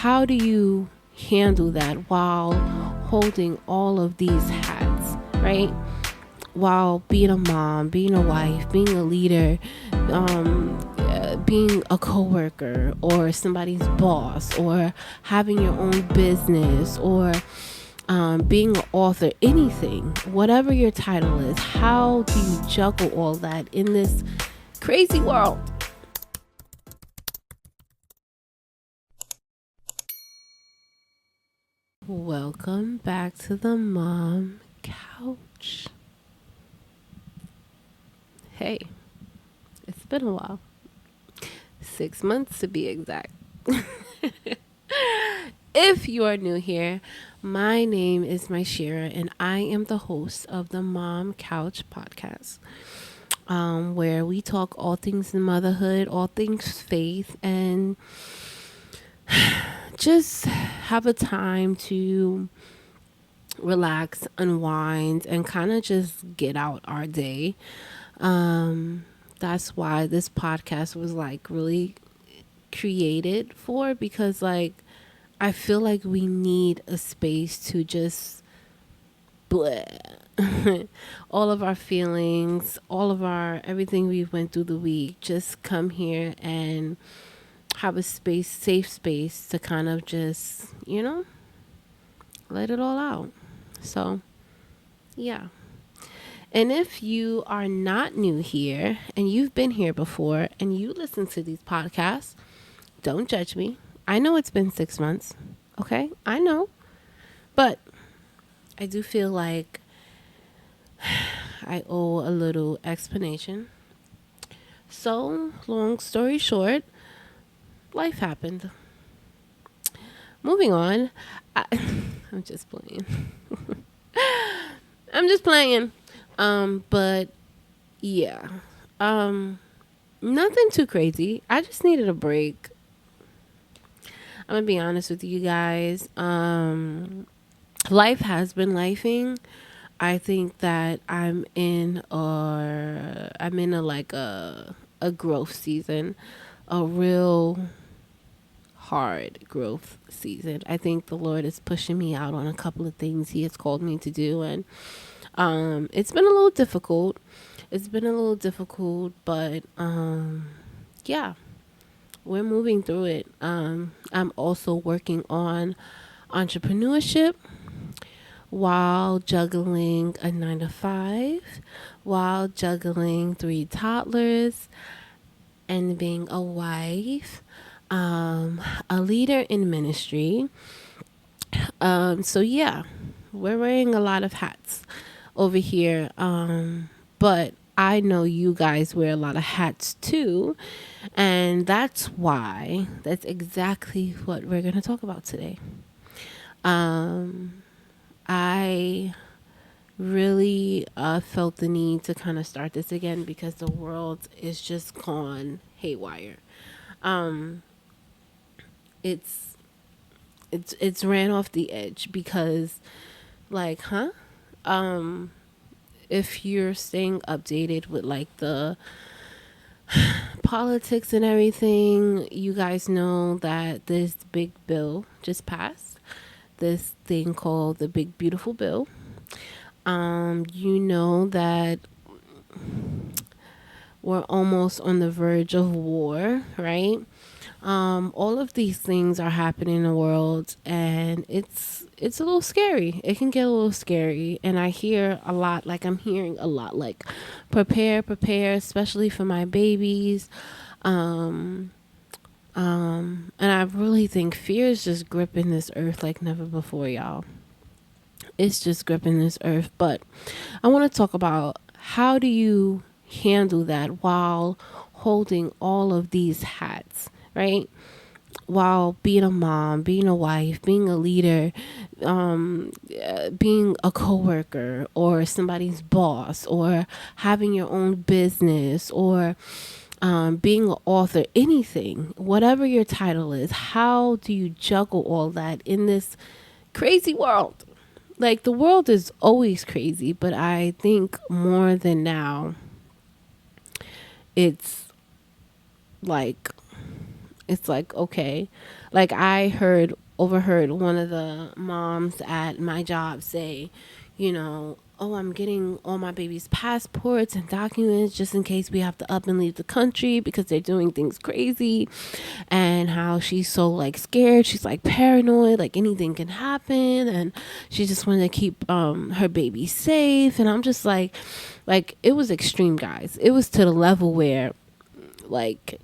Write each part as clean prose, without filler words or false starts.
how do you handle that while holding all of these hats, right? While being a mom, being a wife, being a leader, being a coworker or somebody's boss, or having your own business, or being an author, anything, whatever your title is, how do you juggle all that in this crazy world? Welcome back to the Mom Couch. Hey, it's been a while. 6 months to be exact. If you are new here, my name is Myshira, and I am the host of the Mom Couch podcast, where we talk all things motherhood, all things faith, and just have a time to relax, unwind, and kind of just get out our day. That's why this podcast was like really created for, because like I feel like we need a space to just bleh. All of our feelings, all of our everything we went through the week, just come here and have a space, safe space to kind of just, let it all out. So, yeah. And if you are not new here and you've been here before and you listen to these podcasts, don't judge me. I know it's been 6 months. Okay? I know. But I do feel like I owe a little explanation. So, long story short, life happened. Moving on. I'm just playing. I'm just playing. But yeah. Nothing too crazy. I just needed a break. I'm gonna be honest with you guys. Life has been lifing. I think that I'm in a growth season, a real hard growth season. I think the Lord is pushing me out on a couple of things He has called me to do, and it's been a little difficult. But yeah, we're moving through it. I'm also working on entrepreneurship while juggling a 9 to 5, while juggling 3 toddlers, and being a wife, a leader in ministry. So yeah, we're wearing a lot of hats over here. But I know you guys wear a lot of hats too. And that's exactly what we're going to talk about today. I really felt the need to kind of start this again because the world is just gone haywire. It's ran off the edge because, like, if you're staying updated with like the politics and everything, you guys know that this big bill just passed. This thing called the Big Beautiful Bill. You know that we're almost on the verge of war, right? All of these things are happening in the world, and it's a little scary. It can get a little scary, and I'm hearing a lot, like prepare, especially for my babies. And I really think fear is just gripping this earth like never before, y'all. It's just gripping this earth. But I want to talk about, how do you handle that while holding all of these hats, right? While being a mom, being a wife, being a leader, being a coworker or somebody's boss, or having your own business, or being an author, anything, whatever your title is, how do you juggle all that in this crazy world? Like, the world is always crazy, but I think more than now, it's like, okay, Like overheard one of the moms at my job say, oh, I'm getting all my baby's passports and documents just in case we have to up and leave the country because they're doing things crazy, and how she's so like scared, she's like paranoid, like anything can happen, and she just wanted to keep her baby safe. And I'm just like it was extreme, guys. It was to the level where like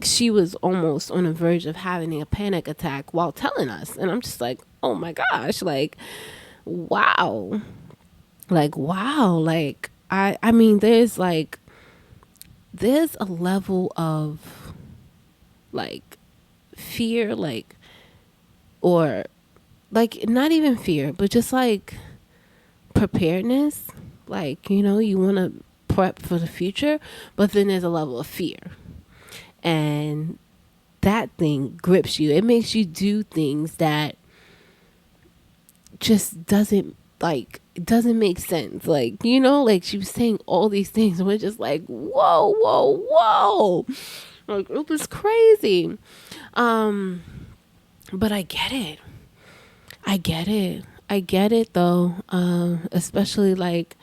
she was almost on the verge of having a panic attack while telling us. And I'm just like, oh my gosh, like wow. Like wow. Like I mean there's a level of like fear, like, or like not even fear, but just like preparedness. Like, you want to prep for the future, but then there's a level of fear. And that thing grips you. It makes you do things that just doesn't make sense. Like, like she was saying all these things and we're just like, whoa, whoa, whoa. Like it was crazy. But I get it. I get it though. Especially like,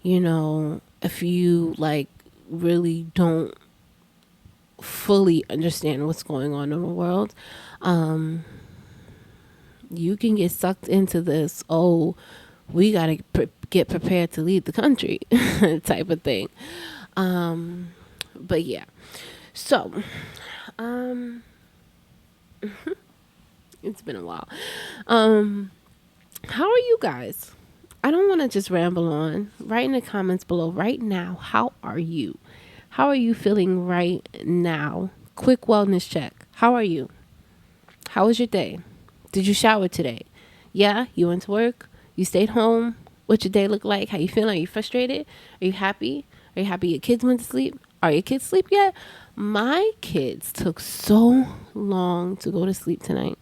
if you like really don't fully understand what's going on in the world, you can get sucked into this, oh, we gotta get prepared to leave the country type of thing. But yeah, so it's been a while. How are you guys? I don't want to just ramble on. Write in the comments below right now, how are you? How are you feeling right now? Quick wellness check. How are you? How was your day? Did you shower today? Yeah, you went to work? You stayed home? What your day look like? How you feeling? Are you frustrated? Are you happy? Are you happy your kids went to sleep? Are your kids asleep yet? My kids took so long to go to sleep tonight.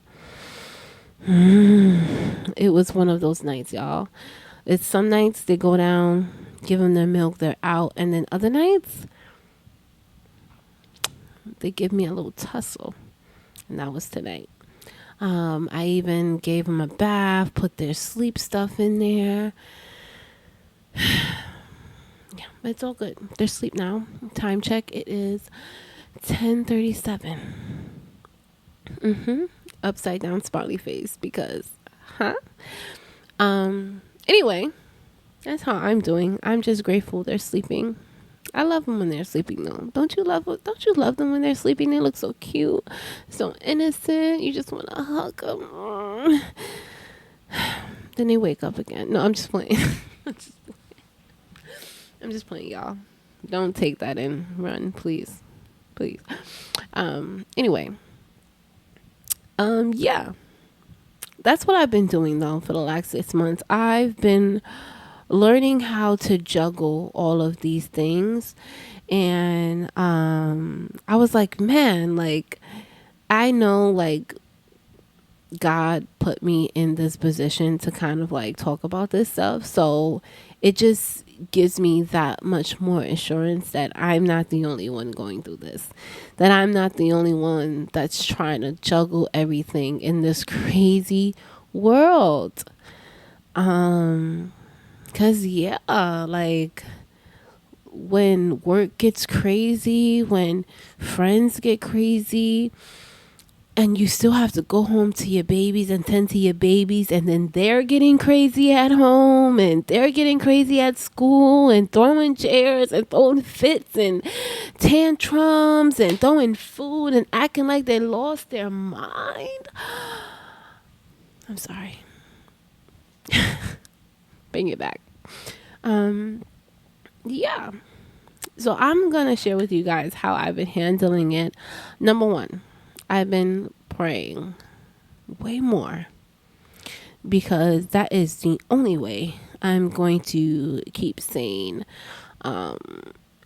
It was one of those nights, y'all. It's some nights they go down, give them their milk, they're out. And then other nights, they give me a little tussle. And that was tonight. I even gave them a bath, put their sleep stuff in there. Yeah, it's all good. They're asleep now. Time check. It is 10:37. Upside down smiley face because, Anyway, that's how I'm doing. I'm just grateful they're sleeping. I love them when they're sleeping though. Don't you love them when they're sleeping? They look so cute, so innocent. You just want to hug them. Then they wake up again. No, I'm just playing. I'm just playing, y'all. Don't take that and run, please. Anyway. Yeah. That's what I've been doing though for the last 6 months. I've been learning how to juggle all of these things. And I was like, man, like I know like God put me in this position to kind of like talk about this stuff. So it just gives me that much more assurance that I'm not the only one going through this, that I'm not the only one that's trying to juggle everything in this crazy world. Cause yeah, like when work gets crazy, when friends get crazy, and you still have to go home to your babies and tend to your babies, and then they're getting crazy at home and they're getting crazy at school and throwing chairs and throwing fits and tantrums and throwing food and acting like they lost their mind. I'm sorry. Bring it back. Yeah. So I'm going to share with you guys how I've been handling it. Number one, I've been praying way more because that is the only way I'm going to keep sane.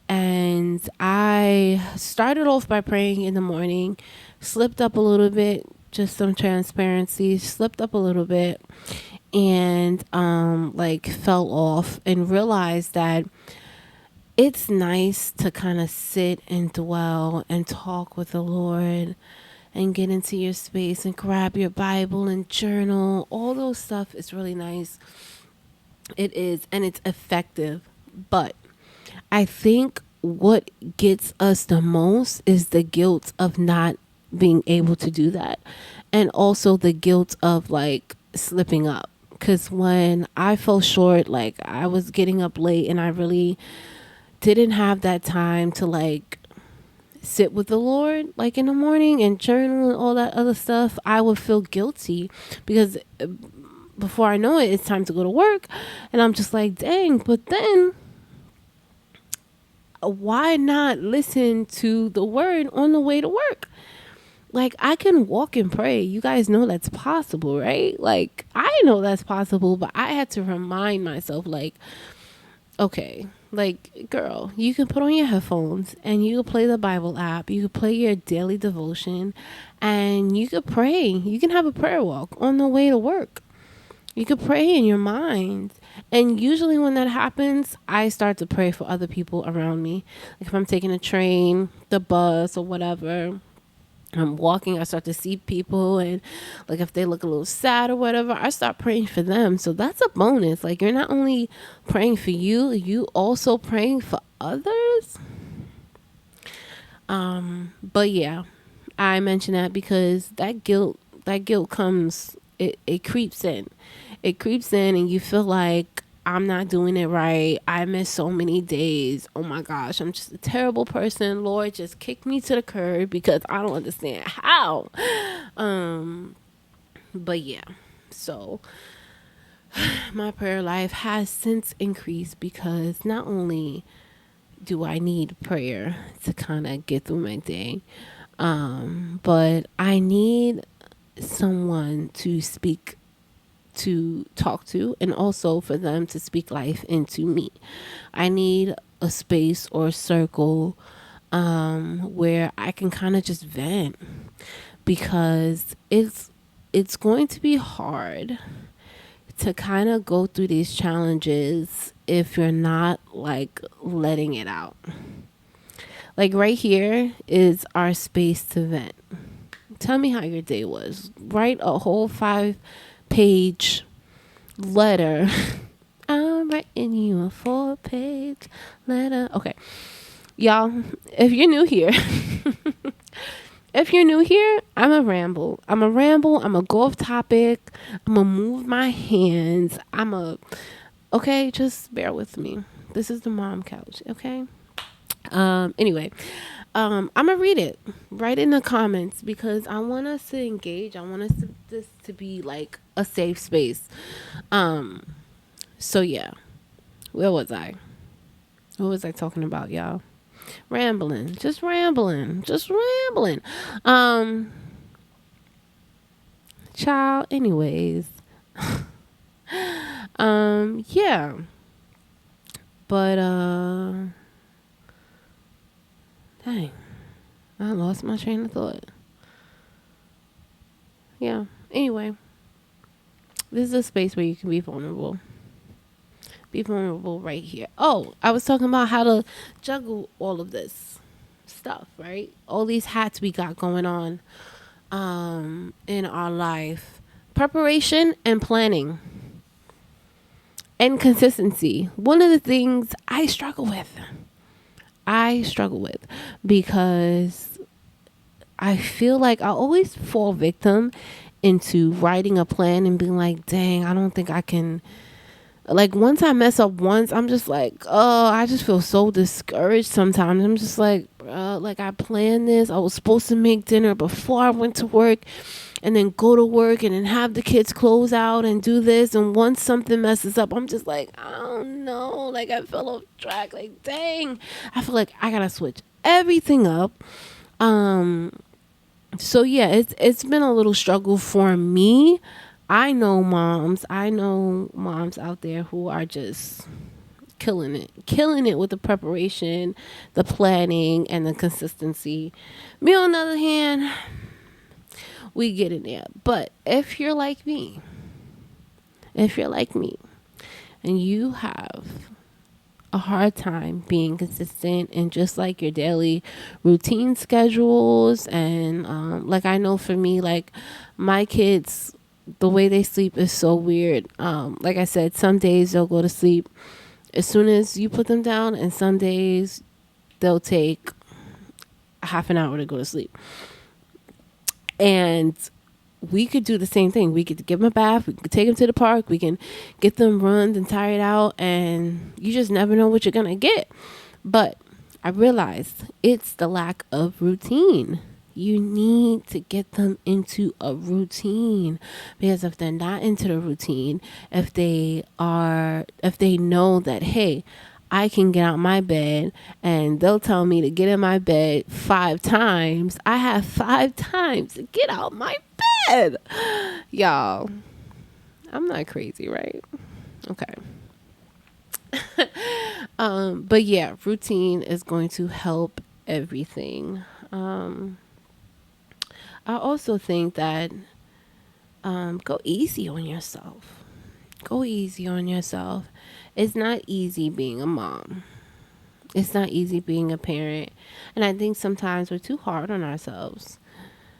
And I started off by praying in the morning, slipped up a little bit, just some transparency, slipped up a little bit, and like fell off and realized that it's nice to kind of sit and dwell and talk with the Lord and get into your space and grab your Bible and journal. All those stuff is really nice. It is, and it's effective. But I think what gets us the most is the guilt of not being able to do that. And also the guilt of like slipping up. Because when I fell short, like I was getting up late and I really didn't have that time to like sit with the Lord like in the morning and journal and all that other stuff, I would feel guilty because before I know it, it's time to go to work. And I'm just like, dang, but then why not listen to the word on the way to work? Like, I can walk and pray. You guys know that's possible, right? Like, I know that's possible, but I had to remind myself, like, okay, like, girl, you can put on your headphones and you can play the Bible app. You can play your daily devotion and you could pray. You can have a prayer walk on the way to work. You could pray in your mind. And usually when that happens, I start to pray for other people around me. Like if I'm taking a train, the bus, or whatever, I'm walking, I start to see people, and like if they look a little sad or whatever, I start praying for them. So that's a bonus. Like you're not only praying for you, you also praying for others. But yeah, I mention that because that guilt comes, it creeps in. It creeps in and you feel like I'm not doing it right. I miss so many days. Oh my gosh, I'm just a terrible person. Lord, just kick me to the curb because I don't understand how. But yeah. So my prayer life has since increased because not only do I need prayer to kind of get through my day, but I need someone to talk to, and also for them to speak life into me. I need a space or a circle where I can kind of just vent, because it's going to be hard to kind of go through these challenges if you're not like letting it out. Like right here is our space to vent. Tell me how your day was. Write a whole 5-page letter. I'm writing you a 4-page letter. Okay. Y'all, if you're new here, I'm a ramble. I'm a go off topic. I'm a move my hands. Okay, just bear with me. This is the mom couch, okay? Anyway, I'm gonna read it right in the comments because I want us to engage. I want us this to be like a safe space. So yeah, where was I? What was I talking about, y'all? Just rambling. Child. Anyways, yeah, but dang, I lost my train of thought. Yeah. Anyway, this is a space where you can be vulnerable. Be vulnerable right here. Oh, I was talking about how to juggle all of this stuff, right? All these hats we got going on in our life. Preparation and planning. And consistency. One of the things I struggle with because I feel like I always fall victim into writing a plan and being like, dang, I don't think I can. Like once I mess up once, I'm just like, oh, I just feel so discouraged sometimes. I'm just like, like I planned this. I was supposed to make dinner before I went to work and then go to work and then have the kids close out and do this. And once something messes up, I'm just like, I don't know. Like I fell off track. Like, dang, I feel like I got to switch everything up. So yeah, it's been a little struggle for me. I know moms out there who are just killing it with the preparation, the planning, and the consistency. Me on the other hand, we get in there. But if you're like me, and you have a hard time being consistent and just like your daily routine schedules. And like I know for me, like my kids, the way they sleep is so weird. Like I said, some days they'll go to sleep as soon as you put them down, and some days they'll take half an hour to go to sleep. And we could do the same thing. We could give them a bath. We could take them to the park. We can get them run and tired out. And you just never know what you're going to get. But I realized it's the lack of routine. You need to get them into a routine, because if they're not into the routine, if they know that, hey, I can get out my bed and they'll tell me to get in my bed 5 times, I have 5 times to get out my bed. Y'all, I'm not crazy, right? Okay. But yeah, routine is going to help everything. I also think that go easy on yourself. Go easy on yourself. It's not easy being a mom. It's not easy being a parent. And I think sometimes we're too hard on ourselves.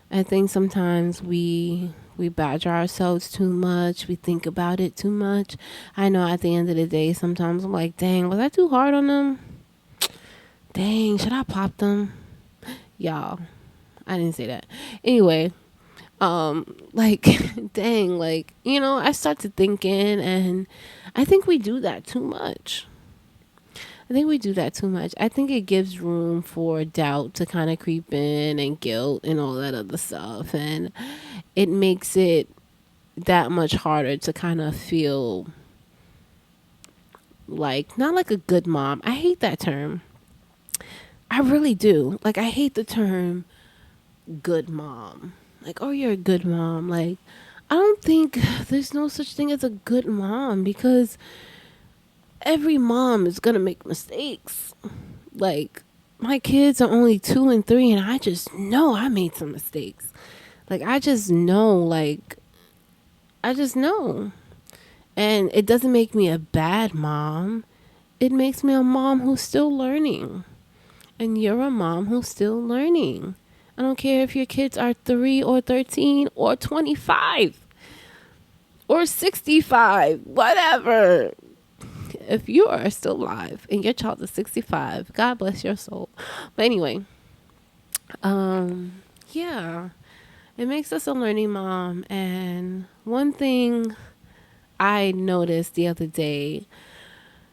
I think sometimes we badger ourselves too much. We think about it too much. I know at the end of the day, sometimes I'm like, dang, was I too hard on them? Dang, should I pop them? Y'all, I didn't say that. Anyway, like, dang, like, I start to thinking, and I think we do that too much. I think it gives room for doubt to kind of creep in, and guilt and all that other stuff. And it makes it that much harder to kind of feel like, not like a good mom. I hate that term. I really do. Like, I hate the term good mom. Like, oh, you're a good mom. Like, I don't think there's no such thing as a good mom, because every mom is going to make mistakes. Like, my kids are only 2 and 3, and I just know I made some mistakes. Like, I just know. And it doesn't make me a bad mom. It makes me a mom who's still learning. And you're a mom who's still learning. I don't care if your kids are 3 or 13 or 25 or 65, whatever. If you are still alive and your child is 65, God bless your soul. But anyway, yeah, it makes us a learning mom. And one thing I noticed the other day,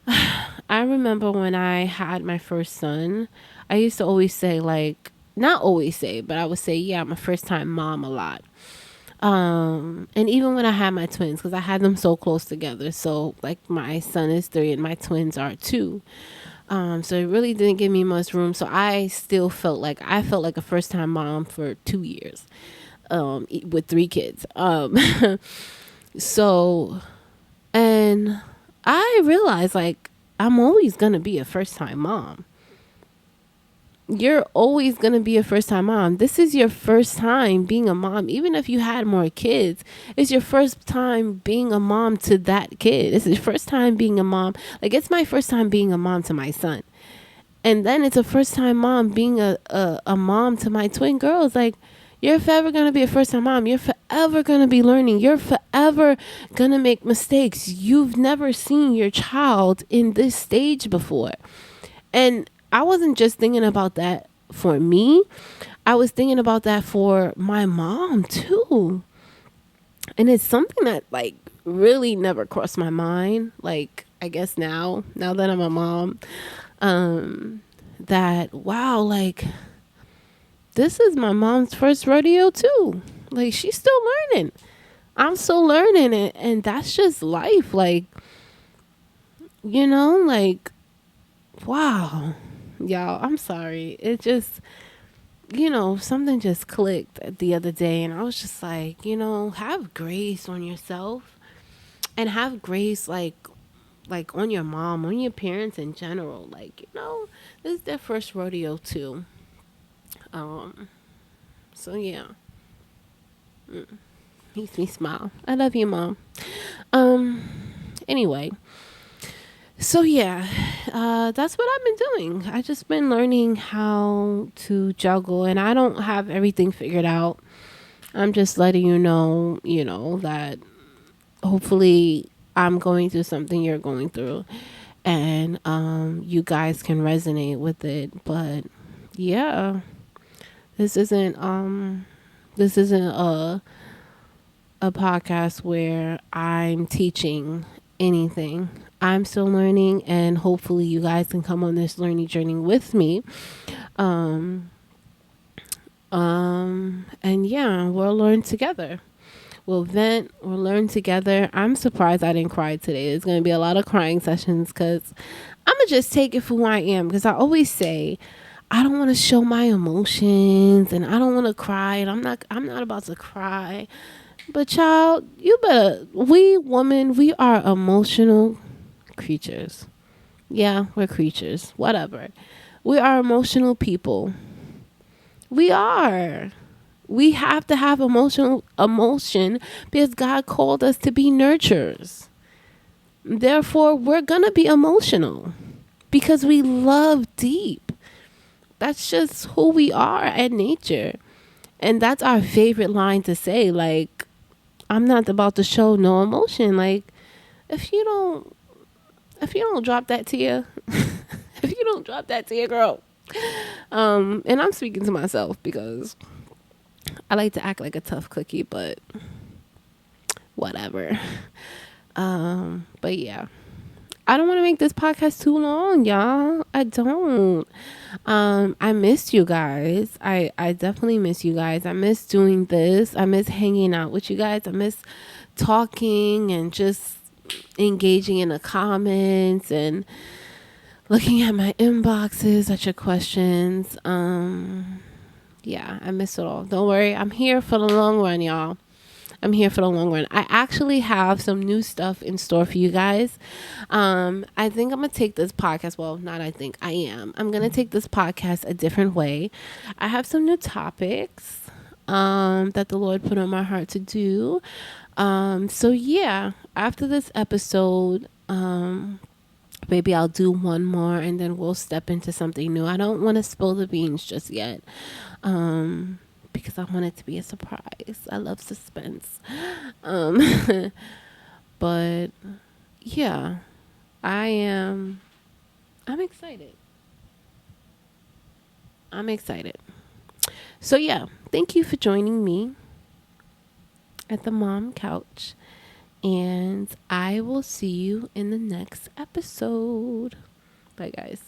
I remember when I had my first son, I used to always say, like, not always say, but I would say, yeah, I'm a first time mom a lot. And even when I had my twins, because I had them so close together. So like my son is 3 and my twins are 2. So it really didn't give me much room. So I still felt like a first time mom for 2 years, with 3 kids. So, and I realized, like, I'm always going to be a first time mom. You're always going to be a first time mom. This is your first time being a mom. Even if you had more kids, it's your first time being a mom to that kid. It's your first time being a mom. Like, it's my first time being a mom to my son. And then it's a first time mom being a mom to my twin girls. Like, you're forever going to be a first time mom. You're forever going to be learning. You're forever going to make mistakes. You've never seen your child in this stage before. And I wasn't just thinking about that for me. I was thinking about that for my mom too. And it's something that, like, really never crossed my mind. Like, I guess now that I'm a mom, that, wow, like, this is my mom's first rodeo too. Like, she's still learning. I'm still learning, and that's just life. Like, like, wow. Y'all, I'm sorry. It just, something just clicked the other day, and I was just like, have grace on yourself, and have grace, like on your mom, on your parents in general. Like, this is their first rodeo too. So yeah, makes me smile. I love you, Mom. Anyway, So yeah, that's what I've been doing. I just been learning how to juggle, and I don't have everything figured out. I'm just letting you know that hopefully I'm going through something you're going through, and you guys can resonate with it. But yeah, this isn't this isn't a podcast where I'm teaching anything. I'm still learning, and hopefully, you guys can come on this learning journey with me. Um, and yeah, we'll learn together. We'll vent, we'll learn together. I'm surprised I didn't cry today. There's going to be a lot of crying sessions because I'm going to just take it for who I am. Because I always say, I don't want to show my emotions and I don't want to cry. And I'm not about to cry. But child, you better, we women, we are emotional creatures. Yeah, we're creatures. Whatever. We are emotional people. We are. We have to have emotion because God called us to be nurturers. Therefore, we're going to be emotional because we love deep. That's just who we are at nature. And that's our favorite line to say. Like, I'm not about to show no emotion. Like, if you don't drop that tear, if you don't drop that tear, girl. And I'm speaking to myself because I like to act like a tough cookie, but whatever. But yeah. I don't want to make this podcast too long, y'all. I don't. I miss you guys. I definitely miss you guys. I miss doing this. I miss hanging out with you guys. I miss talking and just engaging in the comments and looking at my inboxes at your questions. Yeah, I miss it all. Don't worry. I'm here for the long run, y'all. I'm here for the long run. I actually have some new stuff in store for you guys. I think I'm gonna take this podcast. Well, not I think I am. I'm gonna take this podcast a different way. I have some new topics that the Lord put on my heart to do. So yeah, after this episode, maybe I'll do one more and then we'll step into something new. I don't want to spill the beans just yet. Because I want it to be a surprise. I love suspense. Um, but yeah, I'm excited. I'm excited. So yeah, thank you for joining me at the mom couch. And I will see you in the next episode. Bye, guys.